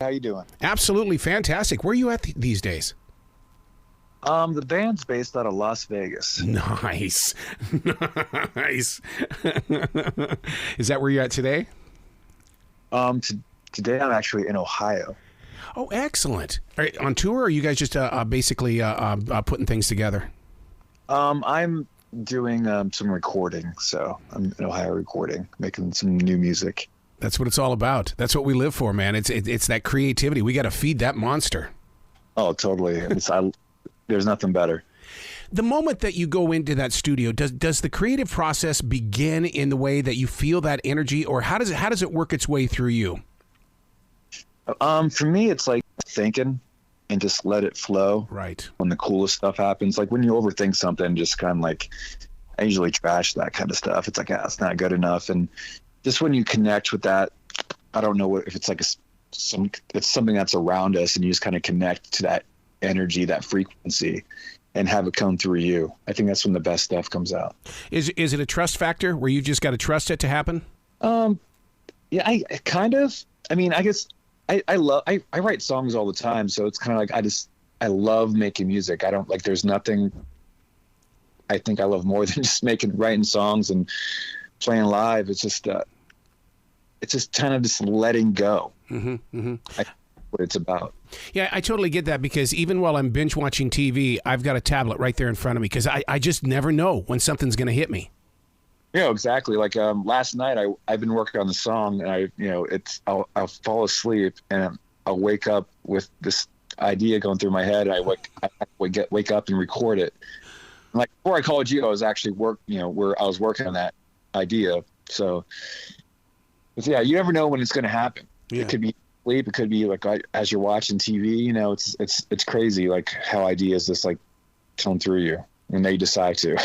How you doing? Absolutely fantastic. Where are you at these days? The band's based out of Las Vegas. Nice. Nice. Is that where you're at today? Today I'm actually in Ohio. Oh, excellent. On tour, or are you guys just basically putting things together? I'm doing some recording, so I'm in Ohio recording, making some new music. That's what it's all about. That's what we live for, man. It's that creativity. We got to feed that monster. Oh, totally. There's nothing better. The moment that you go into that studio, does the creative process begin in the way that you feel that energy, or how does it work its way through you? For me, it's like thinking and just let it flow. Right. When the coolest stuff happens, like when you overthink something, just kind of like, I usually trash that kind of stuff. It's like, it's not good enough. And just when you connect with that, I don't know if it's like it's something that's around us, and you just kind of connect to that energy, that frequency, and have it come through you. I think that's when the best stuff comes out. Is it a trust factor where you just got to trust it to happen? Yeah, I kind of. I mean, I guess I write songs all the time, so it's kind of like I love making music. I don't like. There's nothing I think I love more than just writing songs and playing live. It's just kind of just letting go. Mm-hmm, mm-hmm. What it's about. Yeah, I totally get that, because even while I'm binge watching TV, I've got a tablet right there in front of me, because I just never know when something's going to hit me. Yeah, exactly. Like last night, I've been working on the song, and I'll fall asleep and I'll wake up with this idea going through my head. And I wake up and record it. Like before I called you, I was actually where I was working on that idea. So, yeah, you never know when it's going to happen. Yeah. It could be sleep. It could be like as you're watching TV. It's crazy, like how ideas just like come through you when they decide to.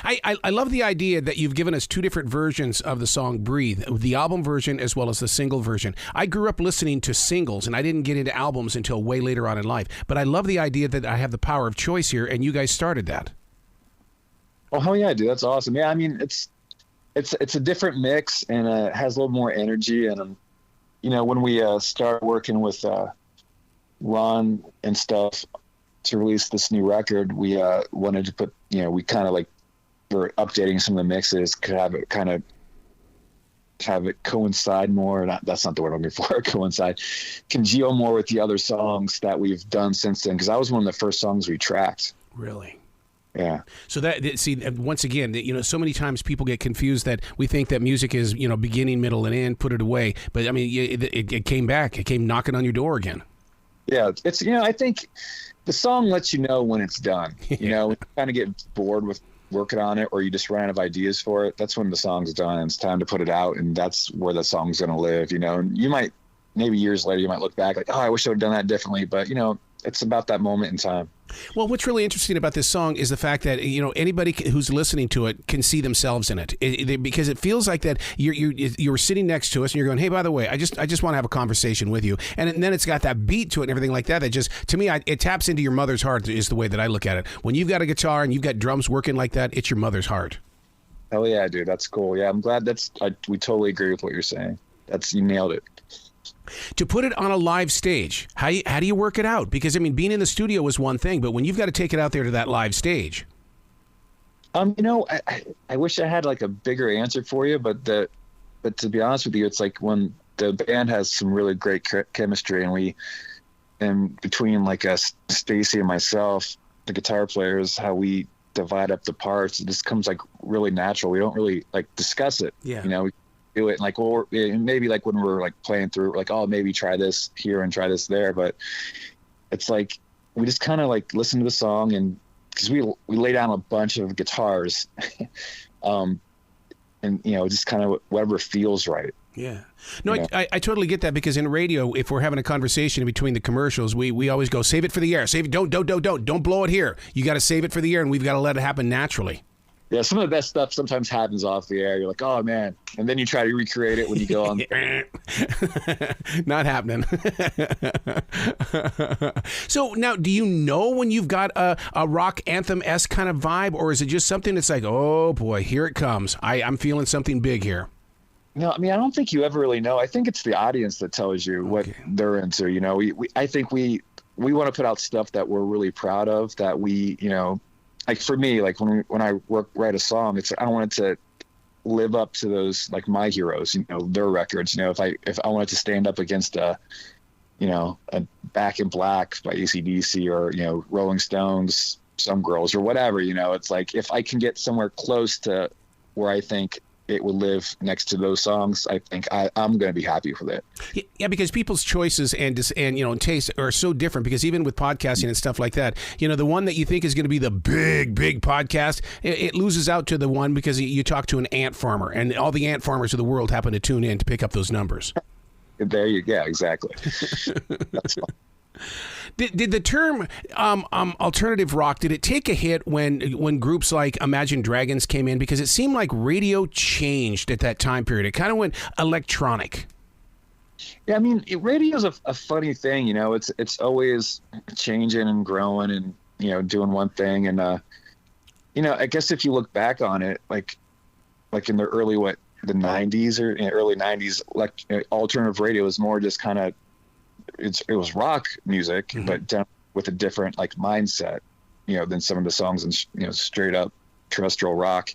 I love the idea that you've given us two different versions of the song Breathe, the album version as well as the single version. I grew up listening to singles, and I didn't get into albums until way later on in life. But I love the idea that I have the power of choice here, and you guys started that. Oh, hell yeah, dude. That's awesome. Yeah, I mean, it's a different mix, and it has a little more energy. And, when we start working with Ron and stuff to release this new record, we wanted to put, we kind of like, we're updating some of the mixes, could have it coincide more. That's not the word I'm looking for. Coincide, congeal more with the other songs that we've done since then. Because that was one of the first songs we tracked. Really? Yeah. So once again, so many times people get confused that we think that music is, beginning, middle, and end. Put it away. But I mean, it came back. It came knocking on your door again. Yeah, it's I think the song lets you know when it's done. When you kind of get bored with working on it, or you just run out of ideas for it, that's when the song's done and it's time to put it out, and that's where the song's going to live. And you might, maybe years later, you might look back like, oh, I wish I would have done that differently, but it's about that moment in time. Well, what's really interesting about this song is the fact that anybody who's listening to it can see themselves in it, because it feels like that you're sitting next to us and you're going, hey, by the way, I just want to have a conversation with you, and then it's got that beat to it and everything like that. That just, to me, it taps into your mother's heart is the way that I look at it. When you've got a guitar and you've got drums working like that, it's your mother's heart. Hell yeah, dude, that's cool. Yeah, I'm glad we totally agree with what you're saying. You nailed it. To put it on a live stage, how do you work it out? Because, I mean, being in the studio is one thing, but when you've got to take it out there to that live stage. I wish I had like a bigger answer for you, but to be honest with you, it's like when the band has some really great chemistry, and between like Stacy and myself, the guitar players, how we divide up the parts, it just comes like really natural. We don't really like discuss it. Yeah. We do it like, well, maybe like when we're like playing through, like, oh, maybe try this here and try this there, but it's like we just kind of like listen to the song, and because we lay down a bunch of guitars and just kind of whatever feels right. Yeah. No, I totally get that, because in radio, if we're having a conversation in between the commercials, we always go, save it for the air. Save it. Don't blow it here. You got to save it for the air, and we've got to let it happen naturally. Yeah, some of the best stuff sometimes happens off the air. You're like, oh, man. And then you try to recreate it when you go on. Not happening. So now, do you know when you've got a rock anthem-esque kind of vibe, or is it just something that's like, oh, boy, here it comes. I'm feeling something big here? No, I mean, I don't think you ever really know. I think it's the audience that tells you what they're into. You know, I think we want to put out stuff that we're really proud of, that we, you know, like for me, like when I write a song, it's, I want it to live up to those, like my heroes, you know, their records. You know, if I wanted to stand up against a Back in Black by AC/DC, or, you know, Rolling Stones, Some Girls, or whatever, you know, it's like, if I can get somewhere close to where I think it would live next to those songs, I think I'm going to be happy with it. Yeah, because people's choices and you know, and tastes are so different, because even with podcasting and stuff like that, you know, the one that you think is going to be the big podcast, it loses out to the one because you talk to an ant farmer, and all the ant farmers of the world happen to tune in to pick up those numbers. There you go. Yeah, exactly. That's fine. Did the term alternative rock, did it take a hit when groups like Imagine Dragons came in? Because it seemed like radio changed at that time period. It kind of went electronic. Yeah, I mean, radio's a funny thing, you know. It's always changing and growing and, you know, doing one thing. And, you know, I guess if you look back on it, like in the early, the 90s or early 90s, like alternative radio was more just kind of, it was rock music, mm-hmm. but down with a different like mindset, you know, than some of the songs and, you know, straight up terrestrial rock.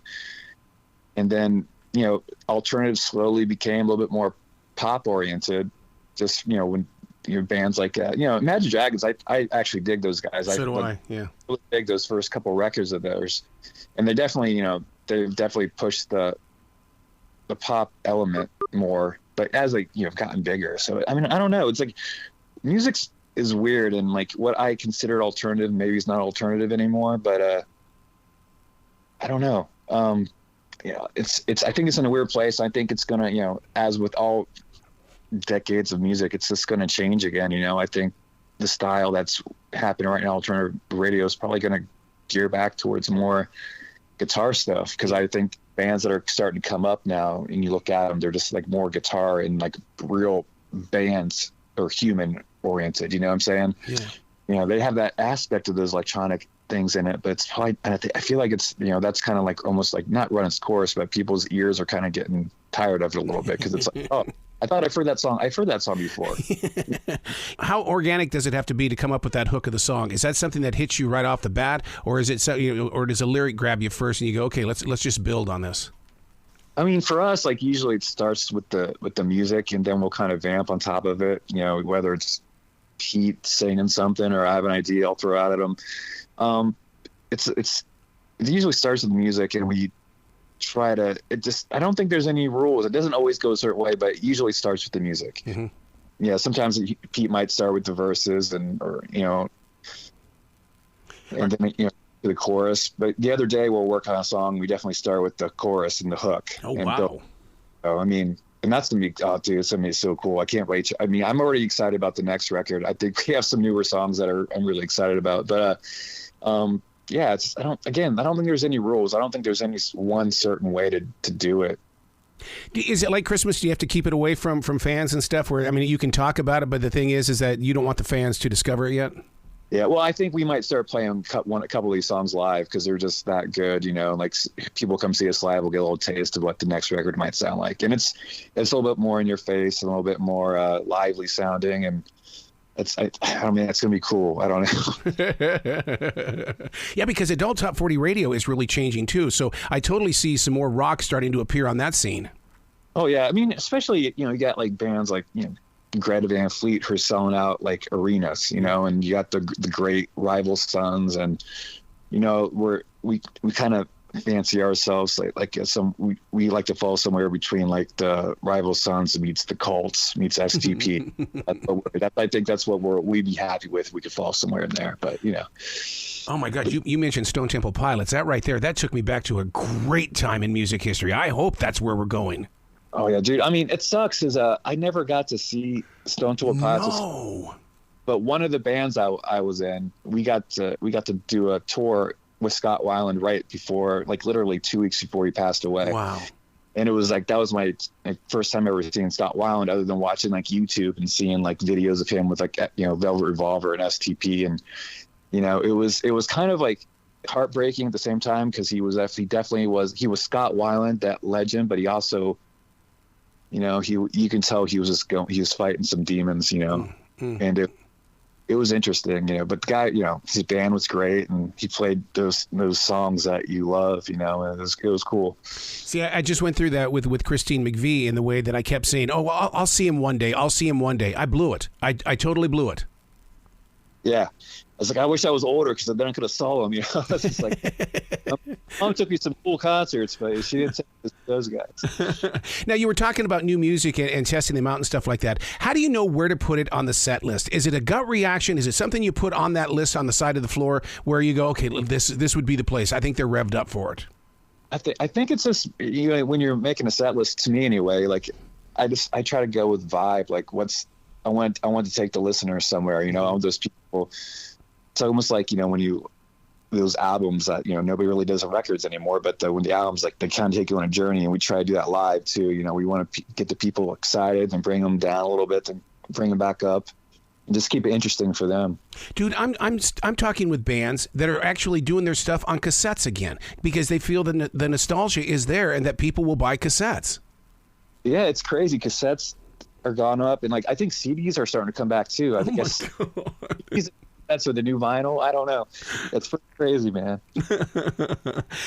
And then, you know, alternative slowly became a little bit more pop oriented. Just, you know, when you know, bands like, you know, Imagine Dragons, I actually dig those guys. So do I. Yeah. Really dig those first couple records of theirs. And they definitely, you know, they've definitely pushed the pop element more, but as like, you know, gotten bigger. So, I mean, I don't know. It's like music is weird, and like what I considered alternative maybe is not alternative anymore, but I don't know. You know, it's I think it's in a weird place. I think it's gonna, you know, as with all decades of music, it's just gonna change again. You know, I think the style that's happening right now, alternative radio, is probably gonna gear back towards more guitar stuff, because I think bands that are starting to come up now, and you look at them, they're just like more guitar and like real bands or human oriented. You know what I'm saying? Yeah. You know, they have that aspect of those electronic things in it, but it's probably, and I feel like it's, you know, that's kind of like almost like not run its course, but people's ears are kind of getting tired of it a little bit, because it's like, oh, I thought I've heard that song. I've heard that song before. How organic does it have to be to come up with that hook of the song? Is that something that hits you right off the bat, or is it so, you know, or does a lyric grab you first and you go, okay, let's just build on this? I mean, for us, like usually it starts with the music, and then we'll kind of vamp on top of it. You know, whether it's Pete singing something or I have an idea, I'll throw out at him. It usually starts with music, and we try to, I don't think there's any rules. It doesn't always go a certain way, but it usually starts with the music. Mm-hmm. Yeah. Sometimes Pete might start with the verses or, you know, and then, you know, the chorus, but the other day we'll work on a song. We definitely start with the chorus and the hook. Oh, and wow. I mean, and that's going to be, oh dude, it's going to be so cool. I can't wait. I mean, I'm already excited about the next record. I think we have some newer songs that I'm really excited about, but, yeah, I don't think there's any rules. I don't think there's any one certain way to do it. Is it like Christmas? Do you have to keep it away from fans and stuff, where, I mean, you can talk about it, but the thing is that you don't want the fans to discover it yet? Yeah, well, I think we might start playing a couple of these songs live, because they're just that good, you know. Like, people come see us live, we'll get a little taste of what the next record might sound like, and it's a little bit more in your face, a little bit more lively sounding, and I mean, that's gonna be cool. I don't know. Yeah, because adult top 40 radio is really changing too. So I totally see some more rock starting to appear on that scene. Oh yeah, I mean, especially, you know, you got like bands like, you know, Greta Van Fleet, who's selling out like arenas, you know, and you got the great Rival Sons, and, you know, we kind of fancy ourselves like we like to fall somewhere between like the Rival Sons meets the Cults meets STP. I think that's what we'd be happy with. We could fall somewhere in there, but you know. Oh my God, you mentioned Stone Temple Pilots. That right there, that took me back to a great time in music history. I hope that's where we're going. Oh yeah, dude. I mean, it sucks is I never got to see Stone Temple Pilots. No. But one of the bands I was in, we got to do a tour with Scott Weiland right before, like literally 2 weeks before he passed away. Wow. And it was like, that was my first time ever seeing Scott Weiland, other than watching like YouTube and seeing like videos of him with like, you know, Velvet Revolver and STP. And, you know, it was kind of like heartbreaking at the same time, because he was Scott Weiland, that legend, but he also you know, you can tell he was just he was fighting some demons, you know, and it was interesting, you know, but the guy, you know, his band was great, and he played those songs that you love, you know, and it was cool. See, I just went through that with Christine McVie in the way that I kept saying, oh, well, I'll see him one day. I'll see him one day. I blew it. I totally blew it. Yeah. I was like, I wish I was older, because then I could have saw him, you know. It's just like, Mom took me some cool concerts, but she didn't take those guys. Now, you were talking about new music and testing them out and stuff like that. How do you know where to put it on the set list? Is it a gut reaction? Is it something you put on that list on the side of the floor where you go, okay, this would be the place. I think they're revved up for it. I think it's just, you know, when you're making a set list, to me anyway, like I try to go with vibe. Like I want to take the listener somewhere, you know, those people. It's almost like, you know, when those albums that, you know, nobody really does on records anymore, but when the albums, like, they kind of take you on a journey, and we try to do that live too. You know, we want to get the people excited and bring them down a little bit and bring them back up and just keep it interesting for them. Dude, I'm talking with bands that are actually doing their stuff on cassettes again, because they feel the nostalgia is there and that people will buy cassettes. Yeah, it's crazy. Cassettes are gone up, and like I think CDs are starting to come back too. I guess that's with the new vinyl. I don't know. It's pretty crazy, man.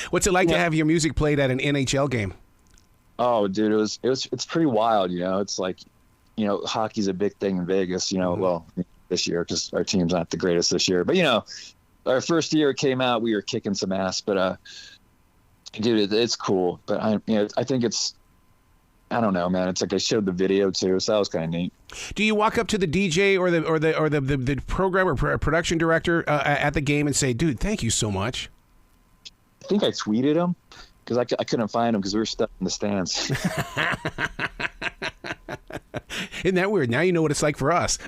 What's it like to have your music played at an NHL game? Oh, dude, it's pretty wild. You know, it's like, you know, hockey's a big thing in Vegas. You know, well, this year, because our team's not the greatest this year. But you know, our first year it came out, we were kicking some ass. But dude, it's cool. But I think it's, I don't know, man. It's like I showed the video too, so that was kind of neat. Do you walk up to the DJ or the program or production director at the game and say, "Dude, thank you so much"? I think I tweeted him, because I couldn't find him because we were stuck in the stands. Isn't that weird? Now you know what it's like for us.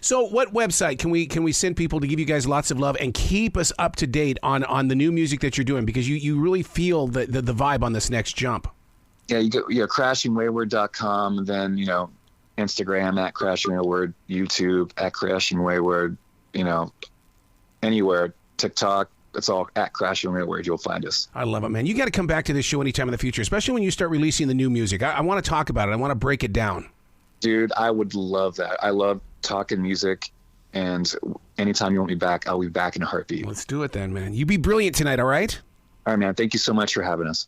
So what website can we send people to give you guys lots of love and keep us up to date on the new music that you're doing, because you really feel the vibe on this next jump? Yeah, you go crashingwayward.com, then, you know, Instagram at Crashing Wayward, YouTube at Crashing Wayward, you know, anywhere, TikTok, it's all at Crashing Wayward. You'll find us. I love it, man. You got to come back to this show anytime in the future, especially when you start releasing the new music. I want to talk about it. I want to break it down. Dude, I would love that. I love talking music, and anytime you want me back, I'll be back in a heartbeat. Let's do it then, man. You be brilliant tonight, all right? All right, man. Thank you so much for having us.